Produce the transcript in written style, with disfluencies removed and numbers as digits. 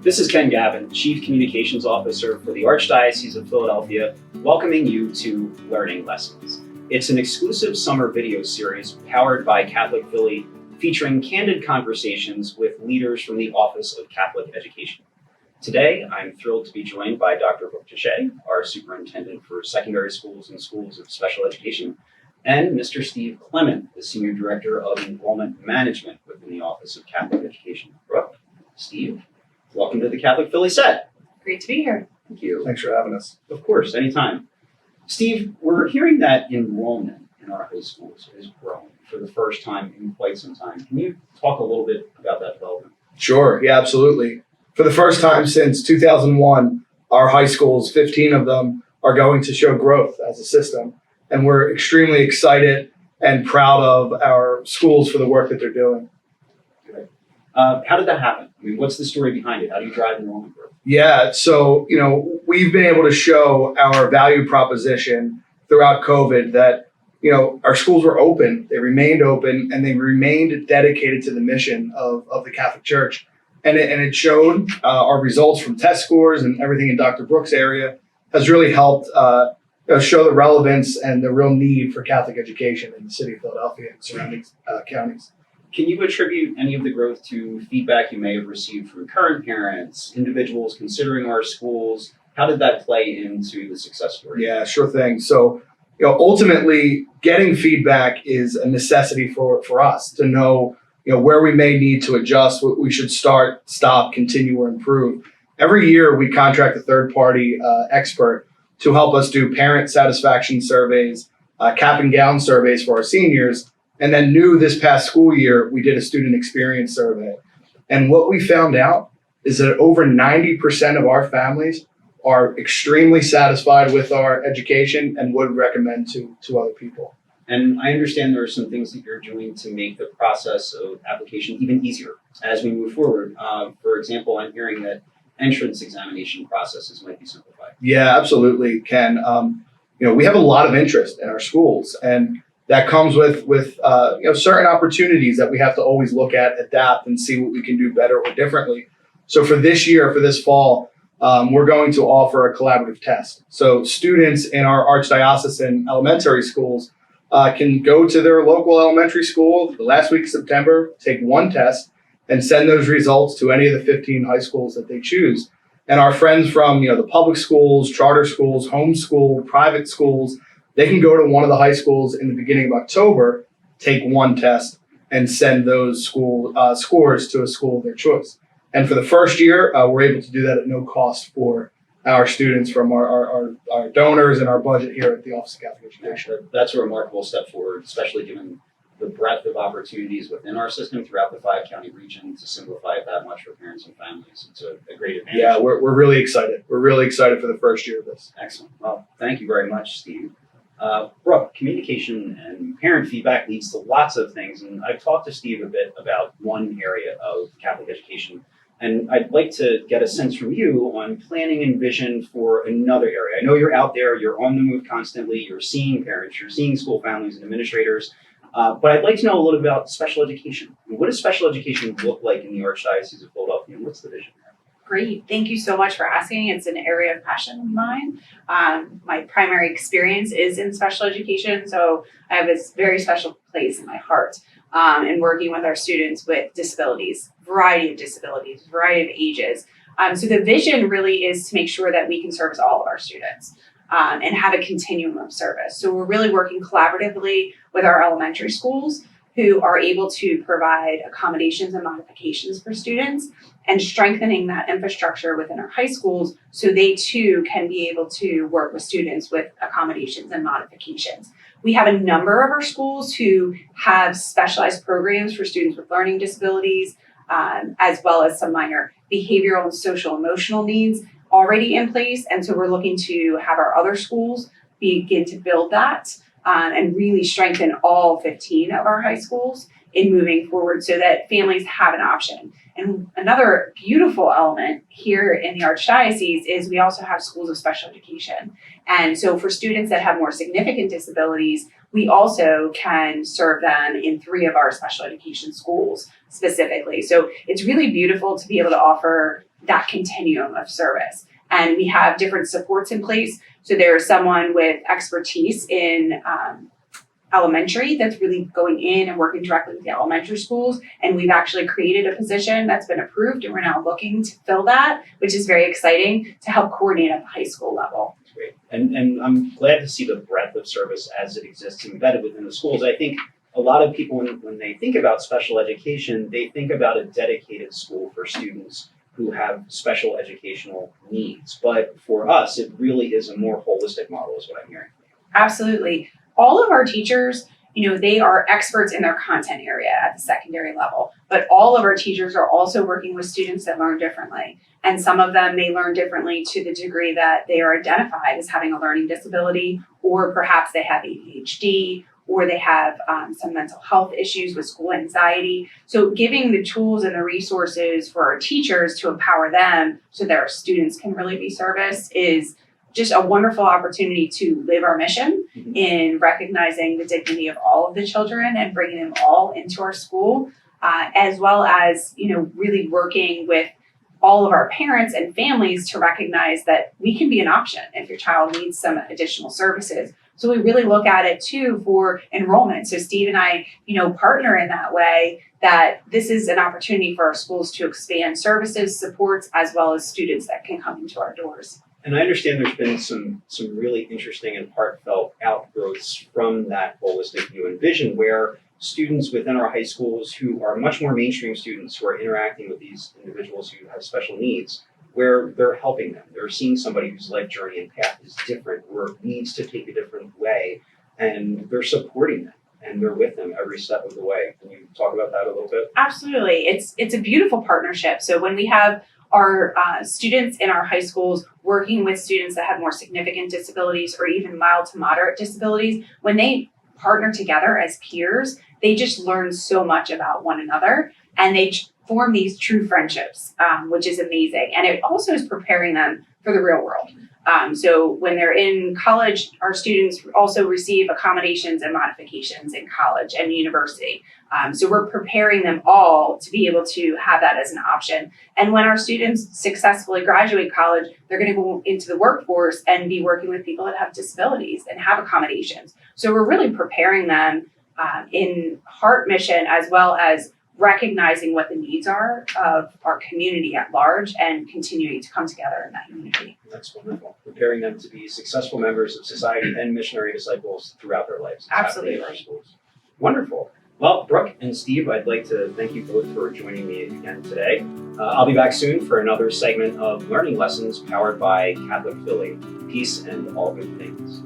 This is Ken Gavin, Chief Communications Officer for the Archdiocese of Philadelphia, welcoming you to Learning Lessons. It's an exclusive summer video series powered by Catholic Philly, featuring candid conversations with leaders from the Office of Catholic Education. Today, I'm thrilled to be joined by Dr. Brooke Touche, our Superintendent for Secondary Schools and Schools of Special Education, and Mr. Steve Clement, the Senior Director of Enrollment Management within the Office of Catholic Education. Brooke, Steve, welcome to the Catholic Philly set. Great to be here. Thank you. Thanks for having us. Of course, anytime. Steve, we're hearing that enrollment in our high schools is growing for the first time in quite some time. Can you talk a little bit about that development? Sure, yeah, absolutely. For the first time since 2001, our high schools, 15 of them, are going to show growth as a system. And we're extremely excited and proud of our schools for the work that they're doing. Good. How did that happen? I mean, what's the story behind it? How do you drive enrollment growth? Yeah, so, we've been able to show our value proposition throughout COVID that, our schools were open, they remained open, and they remained dedicated to the mission of the Catholic Church. And it showed our results from test scores and everything in Dr. Brooks' area has really helped show the relevance and the real need for Catholic education in the city of Philadelphia and surrounding counties. Can you attribute any of the growth to feedback you may have received from current parents, individuals considering our schools? How did that play into the success story? Yeah, sure thing. So, ultimately, getting feedback is a necessity for us to know, where we may need to adjust, what we should start, stop, continue, or improve. Every year, we contract a third-party expert to help us do parent satisfaction surveys, cap and gown surveys for our seniors. And then this past school year, we did a student experience survey. And what we found out is that over 90% of our families are extremely satisfied with our education and would recommend to other people. And I understand there are some things that you're doing to make the process of application even easier as we move forward. For example, I'm hearing that entrance examination processes might be simplified. Yeah, absolutely, Ken. We have a lot of interest in our schools, and that comes with certain opportunities that we have to always look at, adapt, and see what we can do better or differently. So for this year, for this fall, we're going to offer a collaborative test. So students in our archdiocesan elementary schools can go to their local elementary school the last week of September, take one test, and send those results to any of the 15 high schools that they choose. And our friends from the public schools, charter schools, homeschool, private schools, they can go to one of the high schools in the beginning of October, take one test, and send those school scores to a school of their choice. And for the first year, we're able to do that at no cost for our students from our donors and our budget here at the Office of Catholic Education. That's a remarkable step forward, especially given the breadth of opportunities within our system throughout the 5-county region to simplify it that much for parents and families. It's a great advantage. Yeah, we're really excited. We're really excited for the first year of this. Excellent. Well, thank you very much, Steve. Brooke, communication and parent feedback leads to lots of things, and I've talked to Steve a bit about one area of Catholic education, and I'd like to get a sense from you on planning and vision for another area. I know you're out there, you're on the move constantly, you're seeing parents, you're seeing school families and administrators, but I'd like to know a little about special education. What does special education look like in the Archdiocese of Philadelphia, and what's the vision there? Great. Thank you so much for asking. It's an area of passion of mine. My primary experience is in special education, so I have this very special place in my heart in working with our students with disabilities, variety of ages. So the vision really is to make sure that we can service all of our students and have a continuum of service. So we're really working collaboratively with our elementary schools who are able to provide accommodations and modifications for students, and strengthening that infrastructure within our high schools so they too can be able to work with students with accommodations and modifications. We have a number of our schools who have specialized programs for students with learning disabilities, as well as some minor behavioral and social emotional needs already in place. And so we're looking to have our other schools begin to build that and really strengthen all 15 of our high schools in moving forward so that families have an option. And another beautiful element here in the Archdiocese is we also have schools of special education. And so for students that have more significant disabilities, we also can serve them in 3 of our special education schools specifically. So it's really beautiful to be able to offer that continuum of service. And we have different supports in place. So there's someone with expertise in elementary that's really going in and working directly with the elementary schools. And we've actually created a position that's been approved, and we're now looking to fill that, which is very exciting, to help coordinate at the high school level. Great. And I'm glad to see the breadth of service as it exists embedded within the schools. I think a lot of people, when they think about special education, they think about a dedicated school for students who have special educational needs. But for us, it really is a more holistic model, is what I'm hearing. Absolutely. All of our teachers, they are experts in their content area at the secondary level, but all of our teachers are also working with students that learn differently. And some of them may learn differently to the degree that they are identified as having a learning disability, or perhaps they have ADHD, or they have some mental health issues with school anxiety. So giving the tools and the resources for our teachers to empower them so that our students can really be serviced is just a wonderful opportunity to live our mission in recognizing the dignity of all of the children and bringing them all into our school, as well as, really working with all of our parents and families to recognize that we can be an option if your child needs some additional services. So we really look at it too for enrollment. So Steve and I, partner in that way, that this is an opportunity for our schools to expand services, supports, as well as students that can come into our doors. And I understand there's been some really interesting and heartfelt outgrowths from that holistic view and vision, where students within our high schools who are much more mainstream students who are interacting with these individuals who have special needs, where they're helping them. They're seeing somebody whose life journey and path is different, or needs to take a different way, and they're supporting them and they're with them every step of the way. Can you talk about that a little bit? Absolutely. It's a beautiful partnership. So when we have our students in our high schools working with students that have more significant disabilities or even mild to moderate disabilities, when they partner together as peers, they just learn so much about one another, and they form these true friendships, which is amazing. And it also is preparing them for the real world. So when they're in college, our students also receive accommodations and modifications in college and university. So we're preparing them all to be able to have that as an option. And when our students successfully graduate college, they're going to go into the workforce and be working with people that have disabilities and have accommodations. So we're really preparing them in heart, mission, as well as recognizing what the needs are of our community at large and continuing to come together in that unity. That's wonderful. Preparing them to be successful members of society and missionary disciples throughout their lives. Absolutely. In our schools. Wonderful. Well, Brooke and Steve, I'd like to thank you both for joining me again today. I'll be back soon for another segment of Learning Lessons powered by Catholic Philly. Peace and all good things.